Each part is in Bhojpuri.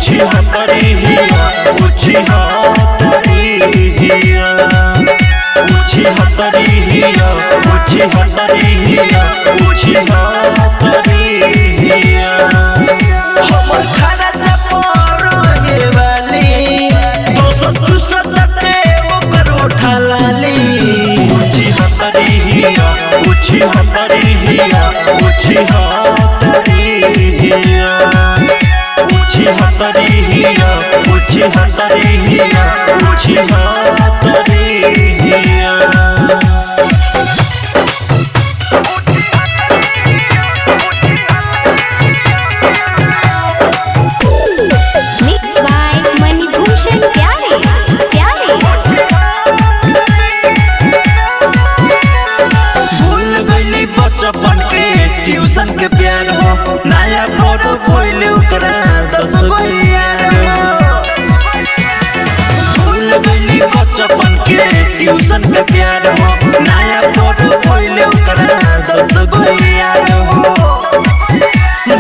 उछी हतरी हिया उछी हतरी हिया उछी हतरी हिया उछी हतरी हिया उछी हतरी हिया हमर खाना चपरगे वाली दोसर चुसत ते ओकर उठा लाली उछी हतरी हिया उछी हतरी हिया उछी हतरी हिया उछी हतरी हिया उछी हतरी हिया उछी हतरी हिया Mixed by Manibhushan Pyare भूल गईली बचपन के ट्यूशन के प्यार हो नया फोटो भइले ओकरा 10 गो यार हो भूल गईली बचपन के ट्यूशन के प्यार हो नया फोटो भइले ओकरा 10 गो यार हो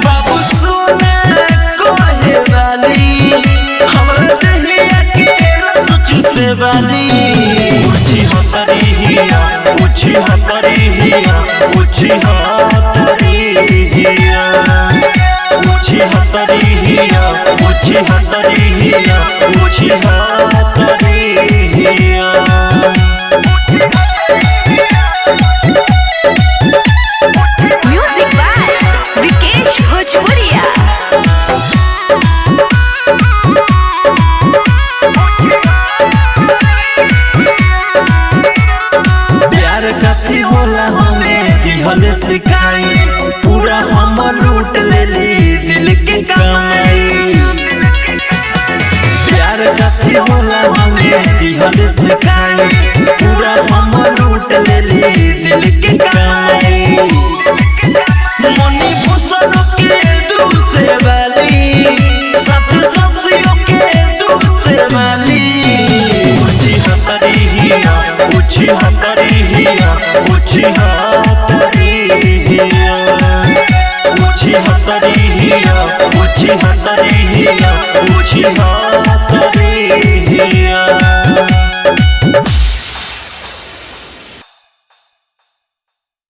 बाबू सोना कहे वाली हमरा दहिया के रत चूसे वाली उछी हतरी हिया उछी हतरी हिया उछी हतरी हिया उछी हतरी हिया उछी हतरी हिया उछी हतरी हिया Music by Vikesh Bhojpuria प्यार कथी होला हमें दिहले सिखाई पूरा हम लूट लेली दिल के कमाई प्यार कथी होला हमें दिहले सिखाई पूरा हम लूट लेली दिल के कमाई मनी भूषण के दूर से वाली सब ससियों के दूर से वाली उछी हतरी हिया उछी हतरी हिया उछी हतरी हिया उछी हतरी हिया उछी हतरी हिया उछी हतरी